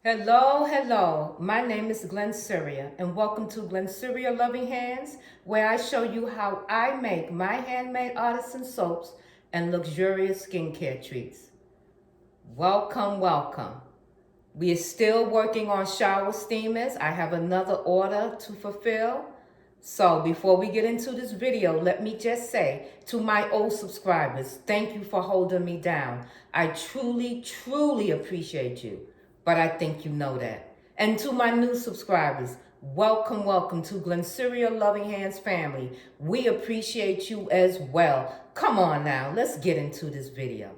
Hello, hello. My name is Glennceria, and welcome to Glennceria Loving Hands, where I show you how I make my handmade artisan soaps and luxurious skincare treats. Welcome, welcome. We are still working on shower steamers. I have another order to fulfill. So before we get into this video, let me just say to my old subscribers, thank you for holding me down. I truly, truly appreciate you, but I think you know that. And to my new subscribers, welcome, welcome to Glennceria Loving Hands family. We appreciate you as well. Come on now, let's get into this video.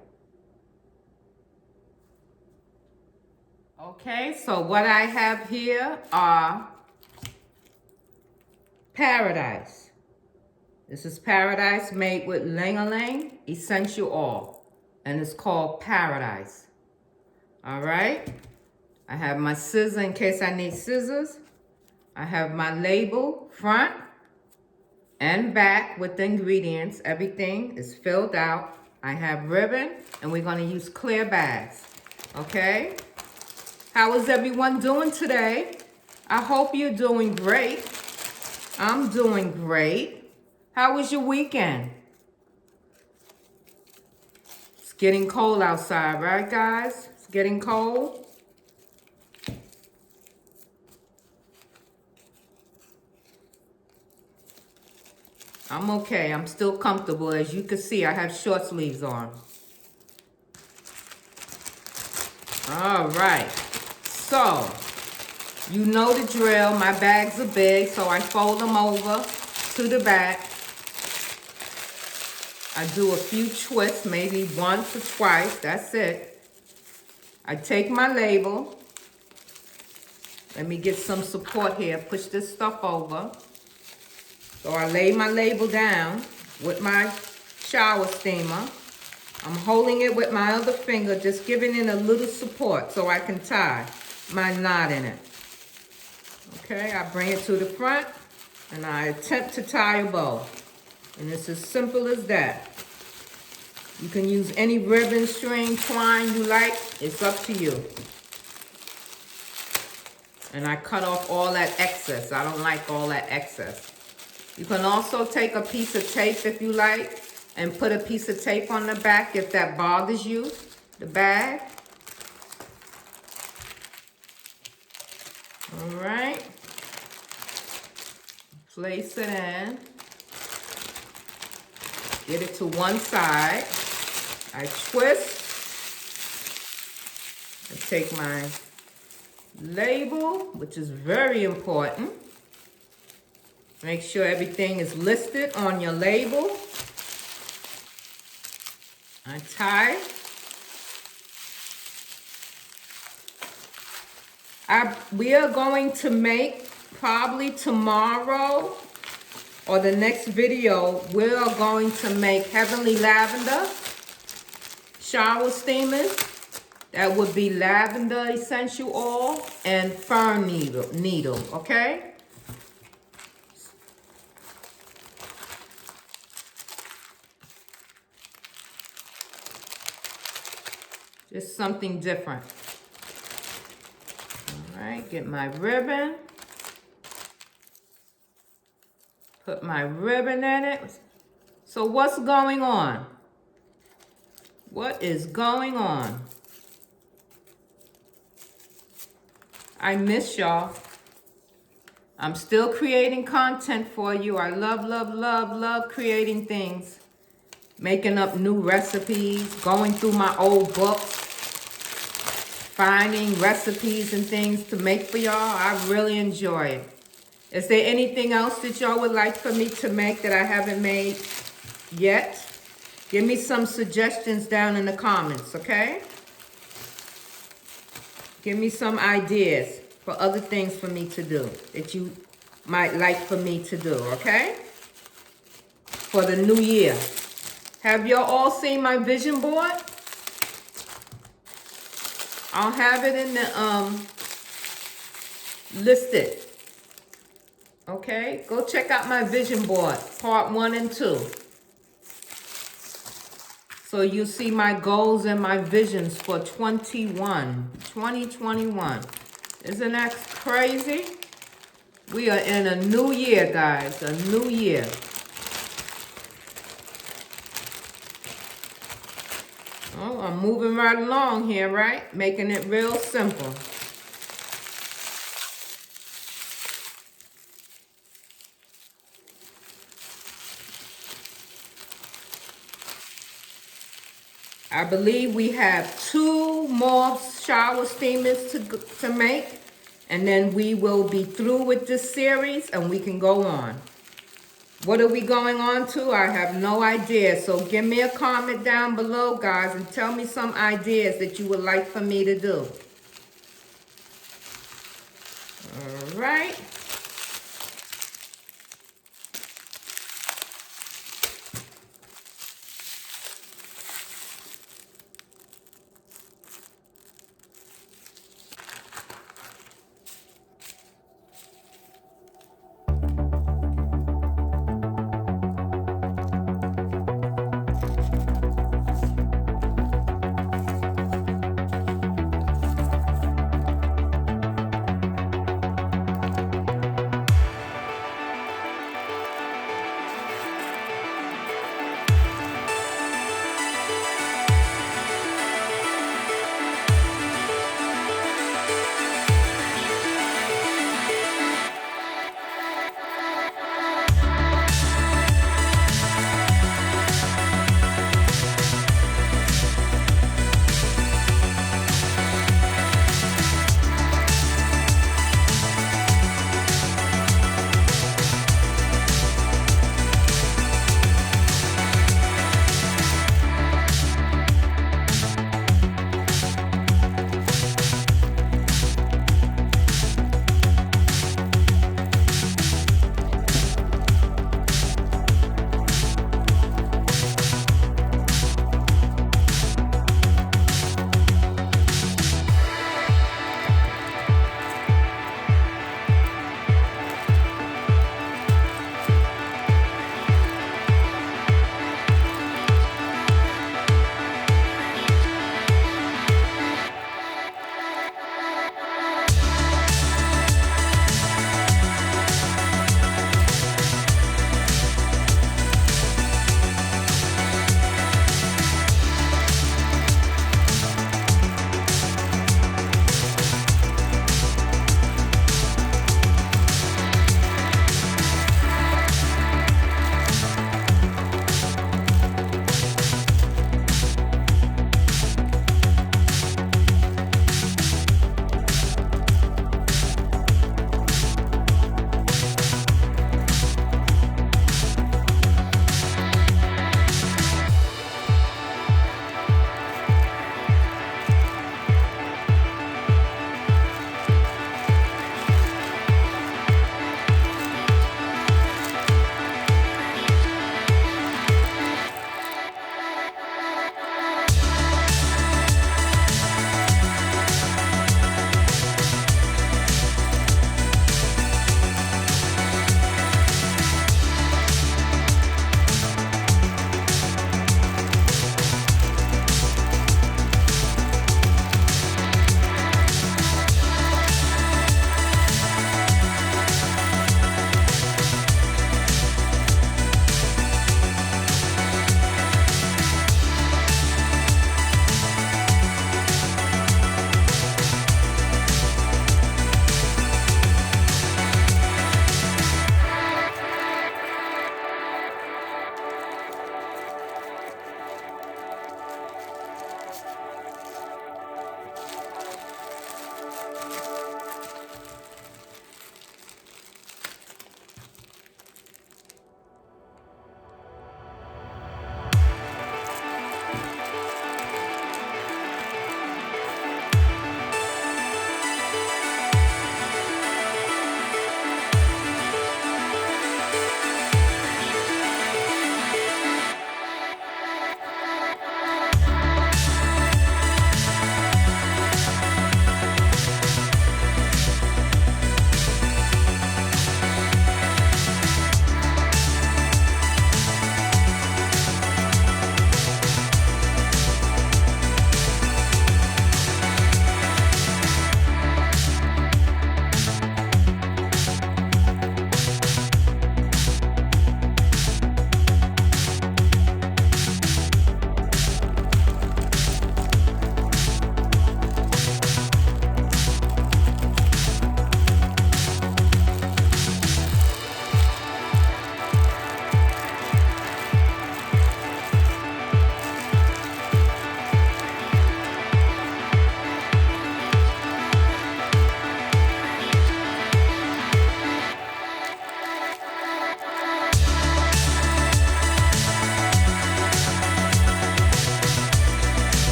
Okay, so what I have here are Paradise. This is Paradise made with Ylang essential oil, and it's called Paradise. All right, I have my scissors in case I need scissors. I have my label front and back with the ingredients. Everything is filled out. I have ribbon, and we're going to use clear bags. Okay, how is everyone doing today? I hope you're doing great. I'm doing great. How was your weekend? It's getting cold outside, right, guys? It's getting cold. I'm okay. I'm still comfortable. As you can see, I have short sleeves on. All right. So, you know the drill. My bags are big, so I fold them over to the back. I do a few twists, maybe once or twice. That's it. I take my label. Let me get some support here. Push this stuff over. So I lay my label down with my shower steamer. I'm holding it with my other finger, just giving it a little support so I can tie my knot in it. Okay, I bring it to the front and I attempt to tie a bow. And it's as simple as that. You can use any ribbon, string, twine you like. It's up to you. And I cut off all that excess. I don't like all that excess. You can also take a piece of tape if you like and put a piece of tape on the back if that bothers you, the bag. All right. Place it in. Get it to one side. I twist. I take my label, which is very important. Make sure everything is listed on your label. I tie. We are going to make probably tomorrow or the next video, we are going to make Heavenly Lavender shower steamers. That would be lavender essential oil and fern needle, okay? Just something different. All right, get my ribbon. Put my ribbon in it. So what's going on? What is going on? I miss y'all. I'm still creating content for you. I love, love, love, love creating things. Making up new recipes, going through my old books, finding recipes and things to make for y'all. I really enjoy it. Is there anything else that y'all would like for me to make that I haven't made yet? Give me some suggestions down in the comments, okay? Give me some ideas for other things for me to do that you might like for me to do, okay? For the new year. Have y'all all seen my vision board? I'll have it in the listed. Okay, go check out my vision board, part 1 and 2. So you see my goals and my visions for 2021. Isn't that crazy? We are in a new year, guys, a new year. Oh, I'm moving right along here, right? Making it real simple. I believe we have 2 more shower steamers to make, and then we will be through with this series and we can go on. What are we going on to? I have no idea. So give me a comment down below, guys, and tell me some ideas that you would like for me to do. All right.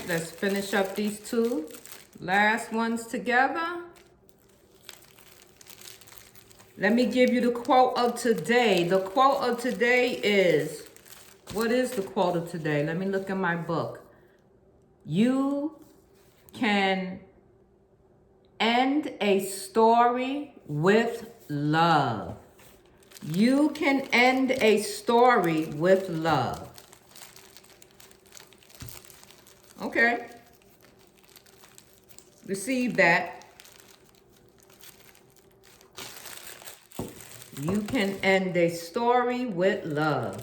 let's finish up these two last ones together. Let me give you the quote of today. The quote of today is, what is the quote of today? Let me look in my book. You can end a story with love. You can end a story with love. Okay. Receive that. You can end a story with love.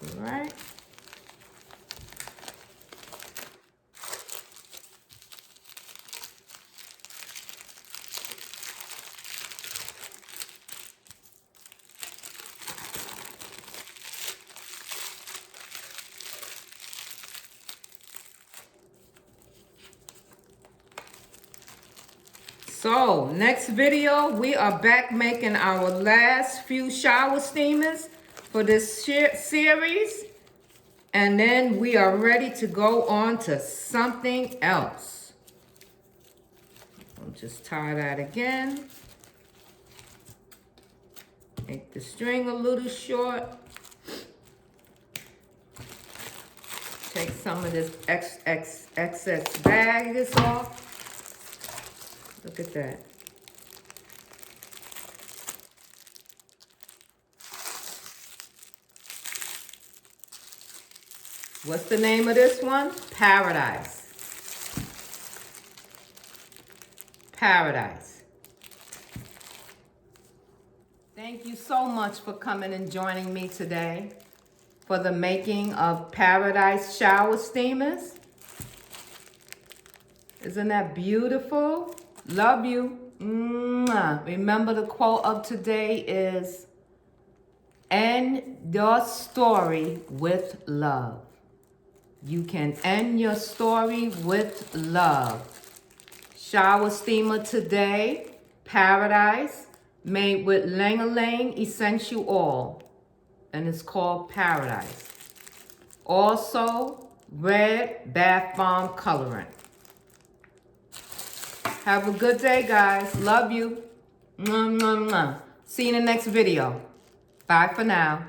All right. So, next video, we are back making our last few shower steamers for this series. And then we are ready to go on to something else. I'll just tie that again. Make the string a little short. Take some of this excess baggage off. Look at that. What's the name of this one? Paradise. Paradise. Thank you so much for coming and joining me today for the making of Paradise shower steamers. Isn't that beautiful? Love you. Mwah. Remember, the quote of today is, end your story with love. You can end your story with love. Shower steamer today, Paradise, made with Ylang essential oil, and it's called Paradise. Also, red bath bomb coloring. Have a good day, guys. Love you. Mwah, mwah, mwah. See you in the next video. Bye for now.